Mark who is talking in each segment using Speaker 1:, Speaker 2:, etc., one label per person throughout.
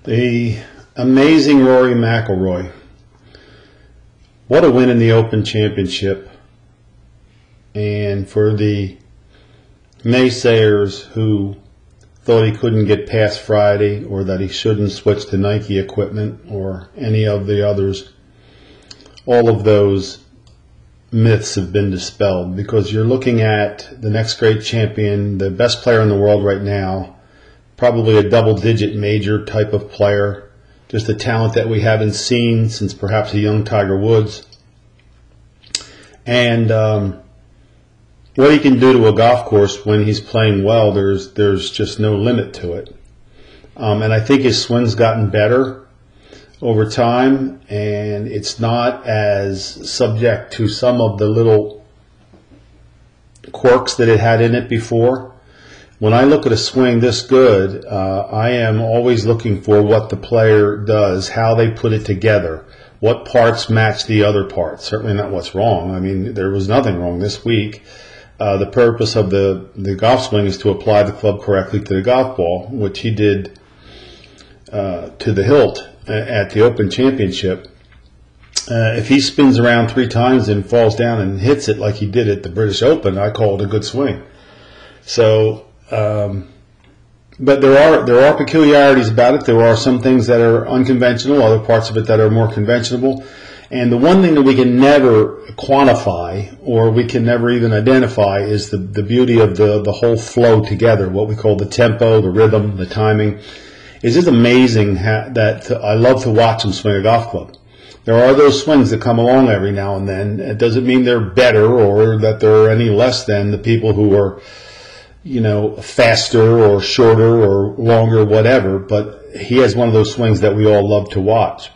Speaker 1: The amazing Rory McIlroy. What a win in the Open Championship. And for the naysayers who thought he couldn't get past Friday, or that he shouldn't switch to Nike equipment, or any of the others, all of those myths have been dispelled, because you're looking at the next great champion, the best player in the world right now, probably a double-digit major type of player, just a talent that we haven't seen since perhaps a young Tiger Woods. And what he can do to a golf course when he's playing well, there's just no limit to it. And I think his swing's gotten better over time, and it's not as subject to some of the little quirks that it had in it before. When I look at a swing this good, I am always looking for what the player does, how they put it together, what parts match the other parts. Certainly not what's wrong. I mean, there was nothing wrong this week. The purpose of the golf swing is to apply the club correctly to the golf ball, which he did to the hilt at the Open Championship. If he spins around 3 times and falls down and hits it like he did at the British Open, I call it a good swing. So, but there are peculiarities about it. There are some things that are unconventional, other parts of it that are more conventional. And the one thing that we can never quantify, or we can never even identify, is the beauty of the whole flow together, what we call the tempo, the rhythm, the timing. It's just amazing that I love to watch him swing a golf club. There are those swings that come along every now and then. It doesn't mean they're better or that they're any less than the people who are, faster or shorter or longer, whatever, but he has one of those swings that we all love to watch.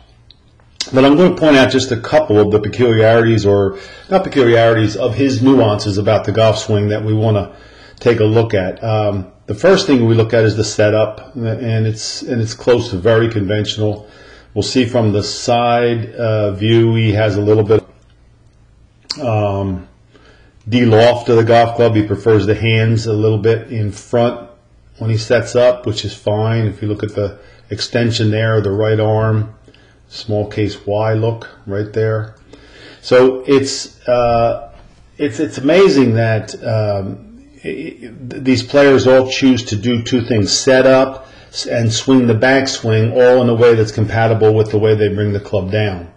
Speaker 1: But I'm going to point out just a couple of the peculiarities, or not peculiarities, of his nuances about the golf swing that we want to take a look at. The first thing we look at is the setup, and it's close to very conventional. We'll see from the side view he has a little bit de-loft of the golf club. He prefers the hands a little bit in front when he sets up, which is fine. If you look at the extension there of the right arm, small case Y look right there. So it's amazing that these players all choose to do 2 things: set up and swing the backswing, all in a way that's compatible with the way they bring the club down.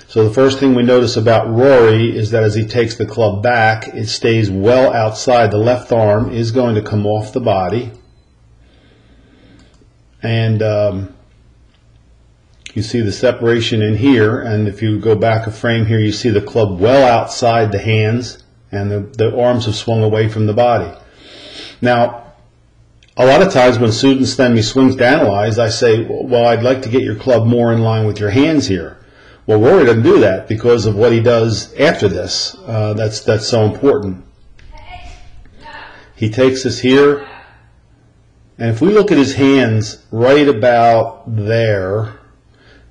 Speaker 1: So the first thing we notice about Rory is that as he takes the club back, it stays well outside. The left arm is going to come off the body. And you see the separation in here, and if you go back a frame here, you see the club well outside the hands, and the arms have swung away from the body. Now, a lot of times when students send me swings to analyze, I say, well, I'd like to get your club more in line with your hands here. Well, Rory doesn't do that because of what he does after this. That's so important. He takes us here, and if we look at his hands right about there,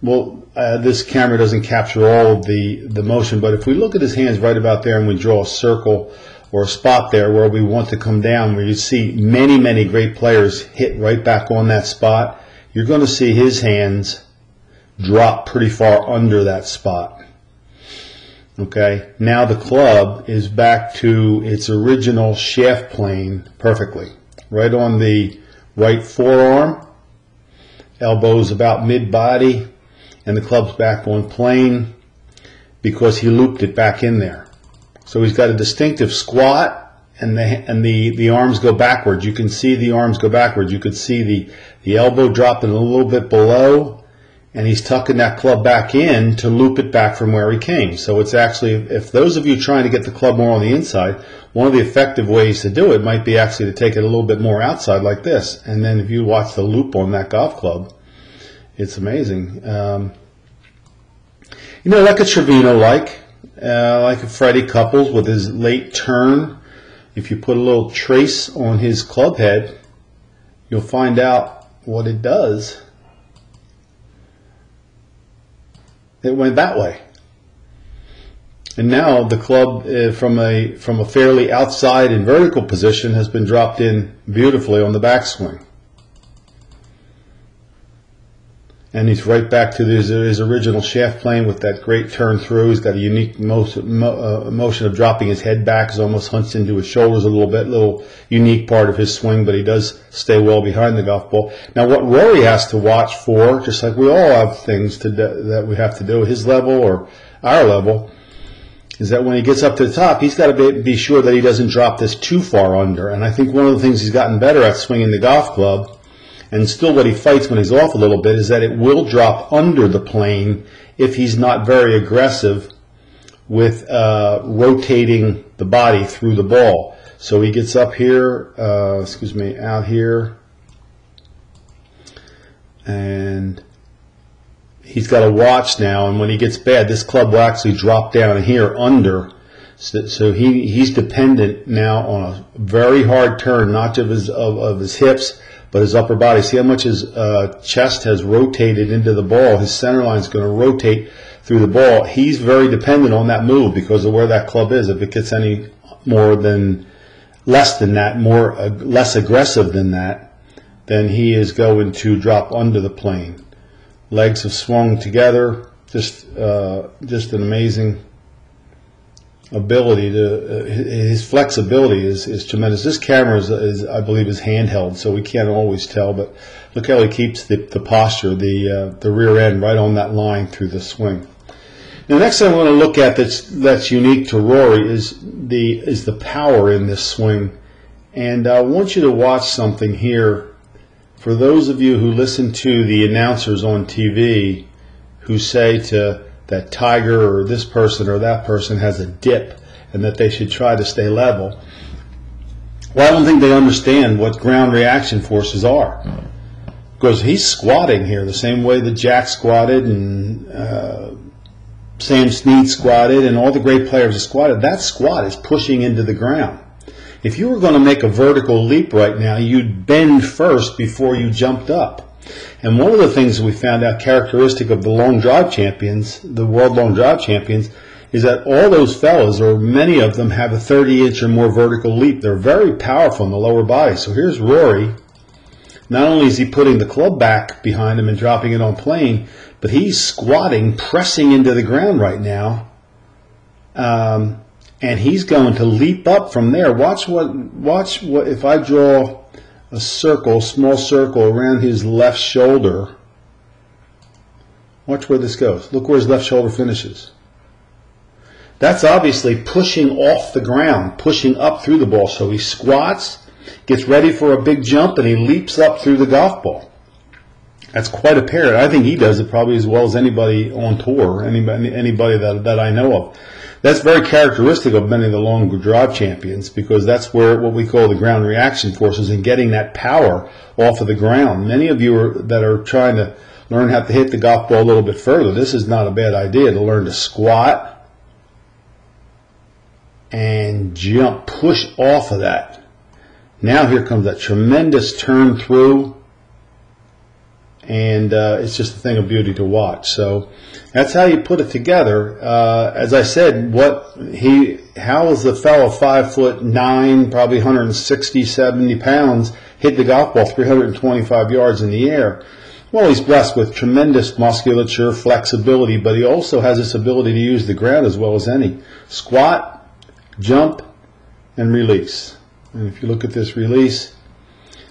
Speaker 1: well, this camera doesn't capture all of the motion, but if we look at his hands right about there and we draw a circle or a spot there where we want to come down, where you see many, many great players hit right back on that spot, you're going to see his hands drop pretty far under that spot. Okay, now the club is back to its original shaft plane perfectly. Right on the right forearm, elbows about mid-body, and the club's back on plane because he looped it back in there. So he's got a distinctive squat, and the arms go backwards. You can see the arms go backwards. You could see the elbow dropping a little bit below, and he's tucking that club back in to loop it back from where he came. So it's actually, if those of you trying to get the club more on the inside, one of the effective ways to do it might be actually to take it a little bit more outside like this. And then if you watch the loop on that golf club, it's amazing. Like a Trevino, like a Freddie Couples with his late turn, if you put a little trace on his club head, you'll find out what it does. It went that way. And now the club from a fairly outside and vertical position has been dropped in beautifully on the backswing. And he's right back to his original shaft plane with that great turn through. He's got a unique motion of dropping his head back. He's almost hunched into his shoulders a little unique part of his swing, but he does stay well behind the golf ball. Now, what Rory has to watch for, just like we all have things that we have to do at his level or our level, is that when he gets up to the top, he's got to be sure that he doesn't drop this too far under. And I think one of the things he's gotten better at swinging the golf club, and still what he fights when he's off a little bit, is that it will drop under the plane if he's not very aggressive with rotating the body through the ball. So he gets up here, out here, and he's got to watch now, and when he gets bad, this club will actually drop down here under. So he's dependent now on a very hard turn, not just of his hips, but his upper body. See how much his chest has rotated into the ball. His center line is going to rotate through the ball. He's very dependent on that move because of where that club is. If it gets any less aggressive than that, then he is going to drop under the plane. Legs have swung together. Just an amazing ability to his flexibility is tremendous. This camera is I believe is handheld, so we can't always tell, but look how he keeps the posture, the rear end right on that line through the swing. Now, next thing I want to look at that's unique to Rory is the power in this swing, and I want you to watch something here. For those of you who listen to the announcers on TV who say that Tiger or this person or that person has a dip and that they should try to stay level, well, I don't think they understand what ground reaction forces are. Because he's squatting here the same way that Jack squatted and Sam Snead squatted and all the great players have squatted. That squat is pushing into the ground. If you were going to make a vertical leap right now, you'd bend first before you jumped up. And one of the things that we found out characteristic of the long drive champions, the world long drive champions, is that all those fellas, or many of them, have a 30-inch or more vertical leap. They're very powerful in the lower body. So here's Rory. Not only is he putting the club back behind him and dropping it on plane, but he's squatting, pressing into the ground right now. And he's going to leap up from there. Watch what if I draw a circle, small circle around his left shoulder. Watch where this goes. Look where his left shoulder finishes. That's obviously pushing off the ground, pushing up through the ball. So he squats, gets ready for a big jump, and he leaps up through the golf ball. That's quite apparent. I think he does it probably as well as anybody on tour, anybody that I know of. That's very characteristic of many of the long drive champions because that's where what we call the ground reaction forces and getting that power off of the ground. Many of you that are trying to learn how to hit the golf ball a little bit further, this is not a bad idea to learn to squat and jump, push off of that. Now here comes that tremendous turn through, and it's just a thing of beauty to watch. So that's how you put it together. As I said, how is the fellow 5'9", probably 160, 70 pounds, hit the golf ball 325 yards in the air? Well, he's blessed with tremendous musculature, flexibility, but he also has this ability to use the ground as well as any. Squat, jump, and release. And if you look at this release,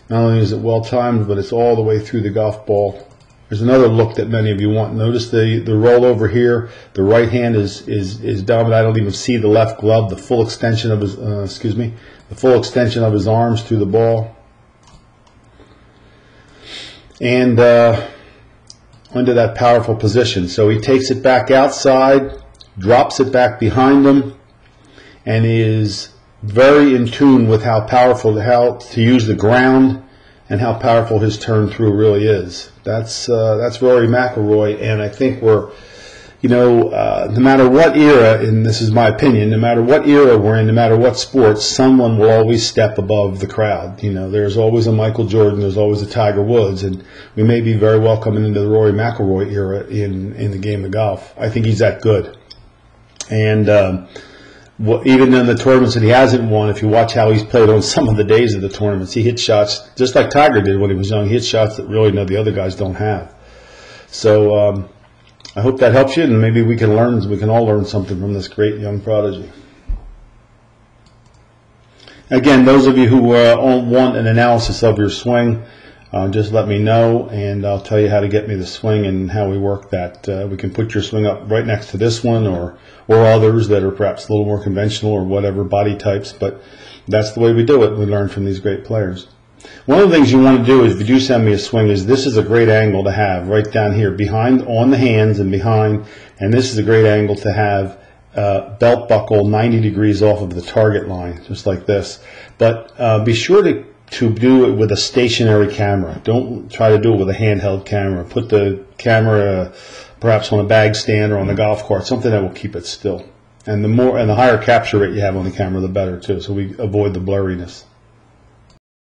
Speaker 1: not only is it well timed, but it's all the way through the golf ball. There's another look that many of you want. Notice the roll over here. The right hand is dominant. I don't even see the left glove. The full extension of his the full extension of his arms through the ball, and under that powerful position. So he takes it back outside, drops it back behind him, and is very in tune with how to use the ground and how powerful his turn through really is. That's Rory McIlroy, and I think we're, no matter what era, and this is my opinion, no matter what era we're in, no matter what sports, someone will always step above the crowd. There's always a Michael Jordan, there's always a Tiger Woods, and we may be very well coming into the Rory McIlroy era in the game of golf. I think he's that good, and even in the tournaments that he hasn't won, if you watch how he's played on some of the days of the tournaments, he hits shots just like Tiger did when he was young. He hits shots that really the other guys don't have. So I hope that helps you, and maybe we can all learn something from this great young prodigy. Again, those of you who want an analysis of your swing, just let me know, and I'll tell you how to get me the swing and how we work that. We can put your swing up right next to this one, or others that are perhaps a little more conventional, or whatever body types, but that's the way we do it. We learn from these great players. One of the things you want to do is, if you do send me a swing, is this is a great angle to have right down here, behind, on the hands and behind, and this is a great angle to have belt buckle 90 degrees off of the target line, just like this. But be sure to do it with a stationary camera. Don't try to do it with a handheld camera. Put the camera perhaps on a bag stand or on the golf cart, something that will keep it still. And the higher capture rate you have on the camera, the better too, so we avoid the blurriness.